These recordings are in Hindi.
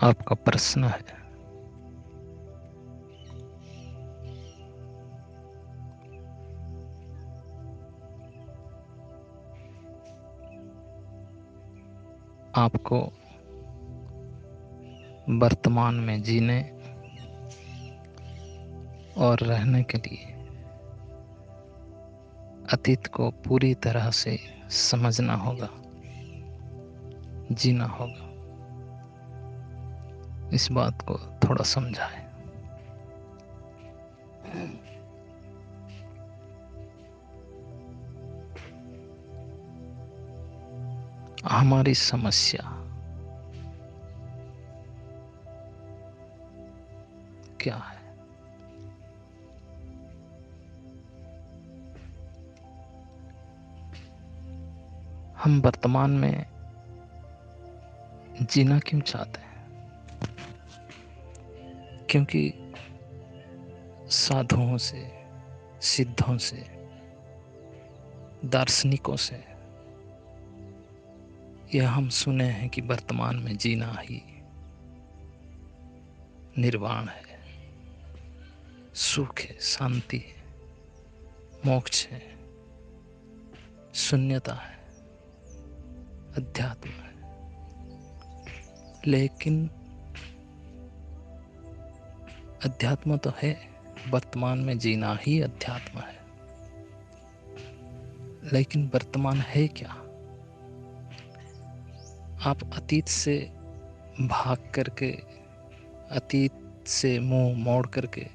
आपका प्रश्न है। आपको वर्तमान में जीने और रहने के लिए अतीत को पूरी तरह से समझना होगा, जीना होगा। इस बात को थोड़ा समझाएं। हमारी समस्या क्या है? हम वर्तमान में जीना क्यों चाहते हैं? क्योंकि साधुओं से, सिद्धों से, दार्शनिकों से यह हम सुने हैं कि वर्तमान में जीना ही निर्वाण है, सुख है, शांति है, मोक्ष है, शून्यता है, अध्यात्म है। लेकिन अध्यात्म तो है, वर्तमान में जीना ही अध्यात्म है। लेकिन वर्तमान है क्या? आप अतीत से भाग करके, अतीत से मुंह मोड़ करके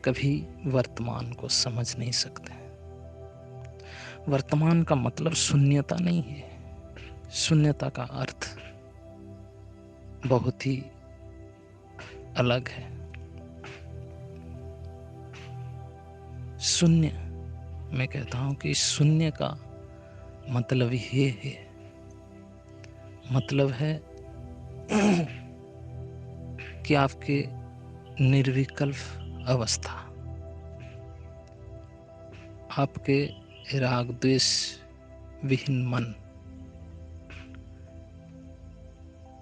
कभी वर्तमान को समझ नहीं सकते। वर्तमान का मतलब शून्यता नहीं है। शून्यता का अर्थ बहुत ही अलग है। शून्य, मैं कहता हूं कि शून्य का मतलब ये है, मतलब है कि आपके निर्विकल्प अवस्था, आपके राग द्वेष विहीन मन।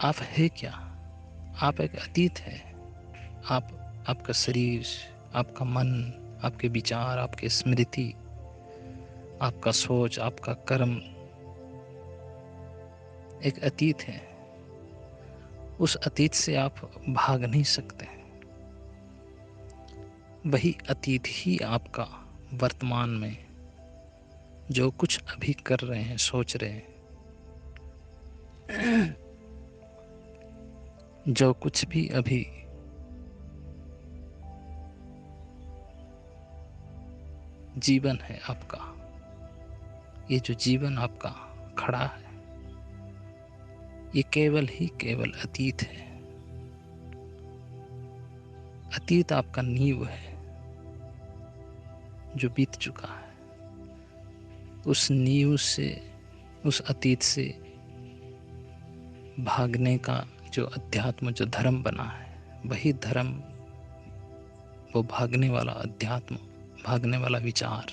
आप है क्या? आप एक अतीत है। आपका शरीर, आपका मन, आपके विचार, आपकी स्मृति, आपका सोच, आपका कर्म एक अतीत है। उस अतीत से आप भाग नहीं सकते। वही अतीत ही आपका वर्तमान में जो कुछ अभी कर रहे हैं, सोच रहे हैं, जो कुछ भी अभी जीवन है आपका, ये जो जीवन आपका खड़ा है, ये केवल ही केवल अतीत है। अतीत आपका नींव है जो बीत चुका है। उस नींव से, उस अतीत से भागने का जो अध्यात्म, जो धर्म बना है, वही धर्म, वो भागने वाला अध्यात्म, भागने वाला विचार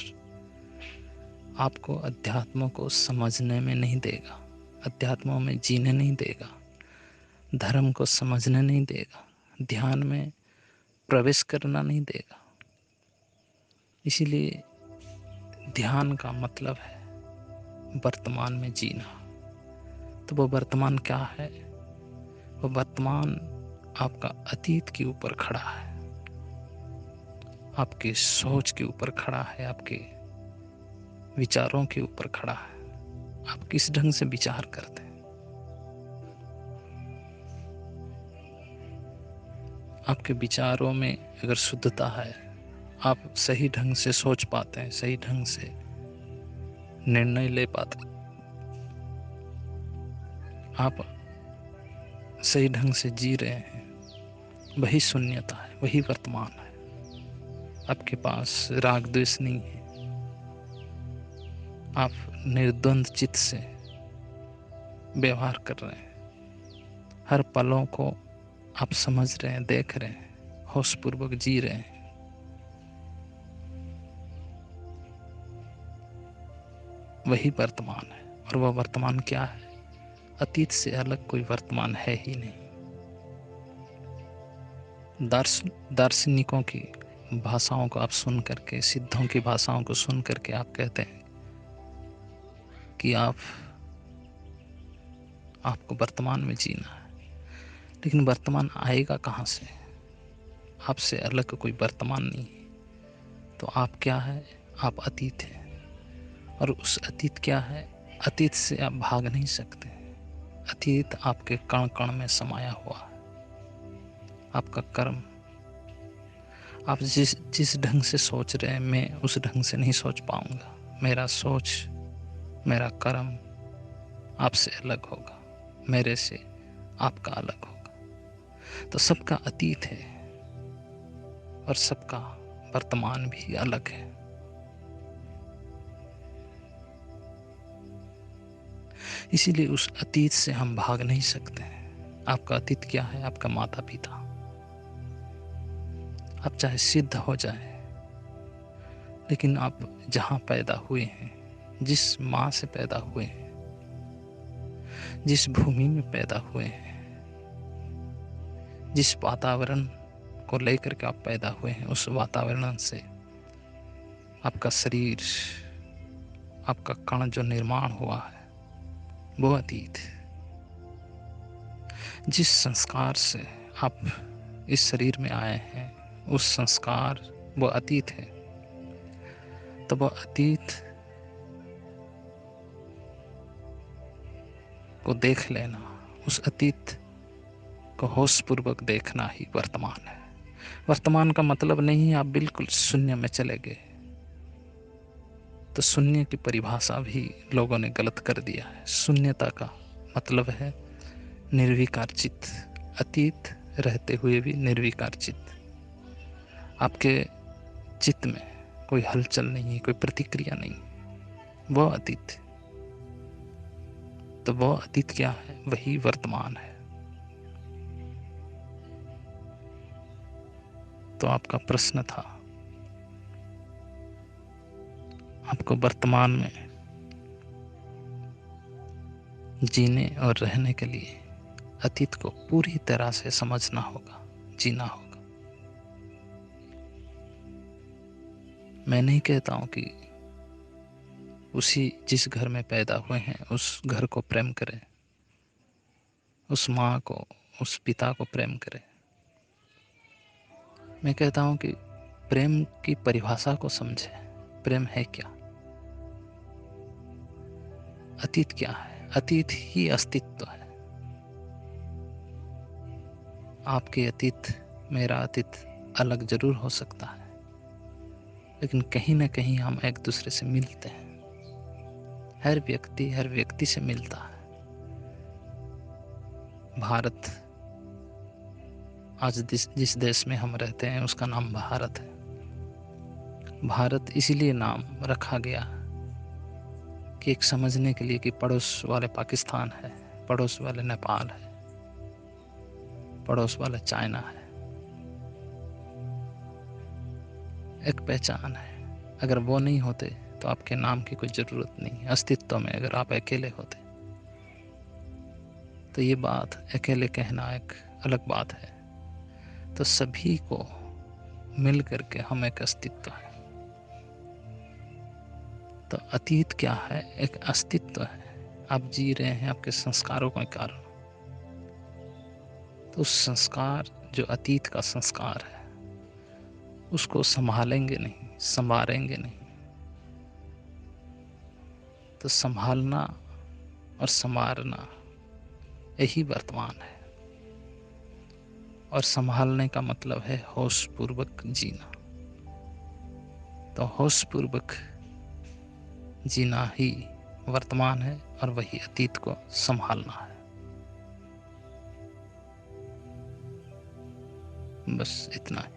आपको अध्यात्म को समझने में नहीं देगा, अध्यात्म में जीने नहीं देगा, धर्म को समझने नहीं देगा, ध्यान में प्रवेश करना नहीं देगा। इसीलिए ध्यान का मतलब है वर्तमान में जीना। तो वो वर्तमान क्या है? वो वर्तमान आपका अतीत के ऊपर खड़ा है, आपकी सोच के ऊपर खड़ा है, आपके विचारों के ऊपर खड़ा है। आप किस ढंग से विचार करते हैं? आपके विचारों में अगर शुद्धता है, आप सही ढंग से सोच पाते हैं, सही ढंग से निर्णय ले पाते हैं, आप सही ढंग से जी रहे हैं, वही शून्यता है, वही वर्तमान है। आपके पास राग द्वेष नहीं है, आप निर्द्वंद चित्त से व्यवहार कर रहे हैं, हर पलों को आप समझ रहे हैं, देख रहे हैं, होशपूर्वक जी रहे हैं। वही वर्तमान है। और वह वर्तमान क्या है? अतीत से अलग कोई वर्तमान है ही नहीं। दार्शनिकों की भाषाओं को आप सुन करके, सिद्धों की भाषाओं को सुन करके आप कहते हैं कि आपको वर्तमान में जीना है। लेकिन वर्तमान आएगा कहाँ से? आपसे अलग कोई वर्तमान नहीं है। तो आप क्या है? आप अतीत है। और उस अतीत क्या है? अतीत से आप भाग नहीं सकते। अतीत आपके कण कण में समाया हुआ है। आपका कर्म, आप जिस ढंग से सोच रहे हैं, मैं उस ढंग से नहीं सोच पाऊंगा। मेरा सोच, मेरा कर्म आपसे अलग होगा, मेरे से आपका अलग होगा। तो सबका अतीत है और सबका वर्तमान भी अलग है। इसीलिए उस अतीत से हम भाग नहीं सकते। आपका अतीत क्या है? आपका माता पिता। आप चाहे सिद्ध हो जाए, लेकिन आप जहाँ पैदा हुए हैं, जिस माँ से पैदा हुए हैं, जिस भूमि में पैदा हुए हैं, जिस वातावरण को लेकर के आप पैदा हुए हैं, उस वातावरण से आपका शरीर, आपका कण जो निर्माण हुआ है, वो अतीत। जिस संस्कार से आप इस शरीर में आए हैं, उस संस्कार वो अतीत है। तो वो अतीत को देख लेना, उस अतीत को होशपूर्वक देखना ही वर्तमान है। वर्तमान का मतलब नहीं है आप बिल्कुल शून्य में चले गए। तो शून्य की परिभाषा भी लोगों ने गलत कर दिया है। शून्यता का मतलब है निर्विकार चित्त, अतीत रहते हुए भी निर्विकार चित्त। आपके चित्त में कोई हलचल नहीं है, कोई प्रतिक्रिया नहीं, वो अतीत है। तो वो अतीत क्या है? वही वर्तमान है। तो आपका प्रश्न था, आपको वर्तमान में जीने और रहने के लिए अतीत को पूरी तरह से समझना होगा, जीना होगा। मैं नहीं कहता हूं कि जिस घर में पैदा हुए हैं उस घर को प्रेम करें, उस माँ को, उस पिता को प्रेम करें। मैं कहता हूं कि प्रेम की परिभाषा को समझें। प्रेम है क्या? अतीत क्या है? अतीत ही अस्तित्व है। आपके अतीत, मेरा अतीत अलग जरूर हो सकता है, लेकिन कहीं ना कहीं हम एक दूसरे से मिलते हैं। हर व्यक्ति से मिलता है। भारत, आज जिस देश में हम रहते हैं उसका नाम भारत है। भारत इसीलिए नाम रखा गया कि एक समझने के लिए कि पड़ोस वाले पाकिस्तान है, पड़ोस वाले नेपाल है, पड़ोस वाला चाइना है। एक पहचान है। अगर वो नहीं होते तो आपके नाम की कोई ज़रूरत नहीं। अस्तित्व में अगर आप अकेले होते तो ये बात, अकेले कहना एक अलग बात है। तो सभी को मिल करके हम एक अस्तित्व है। तो अतीत क्या है? एक अस्तित्व है। आप जी रहे हैं आपके संस्कारों के कारण। तो उस संस्कार, जो अतीत का संस्कार है, उसको संभालेंगे नहीं, संवारेंगे नहीं। तो संभालना और संवारना यही वर्तमान है। और संभालने का मतलब है होशपूर्वक जीना। तो होशपूर्वक जीना ही वर्तमान है और वही अतीत को संभालना है। बस इतना ही।